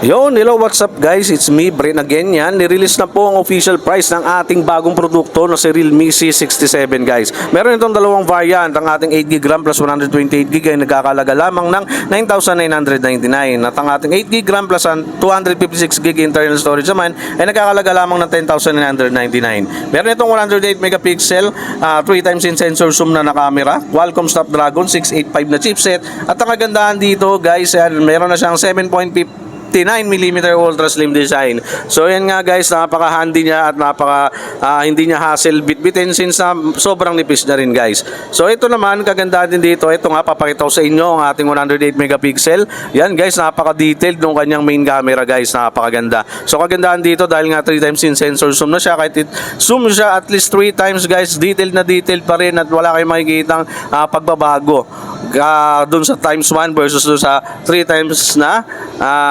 Yo, hello, what's up guys? It's me, Bren again yan. Nirelease na po ang official price ng ating bagong produkto na si Realme C67 guys. Meron itong dalawang variant. Ang ating 8GB RAM plus 128GB ay nagkakalaga lamang ng 9,999. At ang ating 8GB RAM plus 256GB internal storage naman ay nagkakalaga lamang ng 10,999. Meron itong 108 megapixel, 3 times in sensor zoom na camera, Qualcomm Snapdragon 685 na chipset. At ang kagandahan dito guys, meron na siyang 7.59mm ultra slim design. So yan nga guys, napaka-handy niya at hindi niya hassle bitbitin since sobrang nipis na rin guys. So ito naman, kagandahan din dito, ito nga papakita ko sa inyo ang ating 108 megapixel. Yan guys, napaka-detailed ng kanyang main camera guys, napakaganda. So kagandahan dito dahil nga 3 times in sensor zoom na siya, kahit zoom siya at least 3 times guys, detailed na detailed pa rin at wala kayong makikitang pagbabago dun sa times 1 versus dun sa 3 times na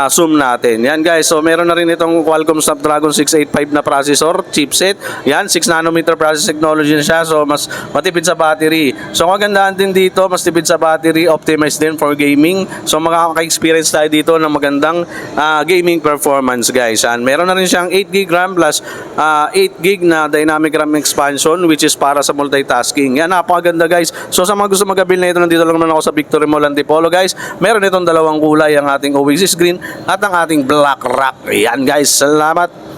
zoom natin. Yan guys, so meron na rin itong Qualcomm Snapdragon 685 na processor, chipset. Yan, 6 nanometer process technology na siya, so mas matipid sa battery. So kagandahan din dito, mas tipid sa battery, optimized din for gaming. So makaka-experience tayo dito ng magandang gaming performance guys. Yan, meron na rin siyang 8GB RAM plus 8GB na dynamic RAM expansion which is para sa multitasking. Yan, napakaganda guys. So sa mga gusto mag-avail na ito, nandito lang naman ako sa Victory Mall Antipolo guys. Meron itong dalawang kulay, ang ating Oasis Green at ang ating Black Rock. Yan guys, salamat.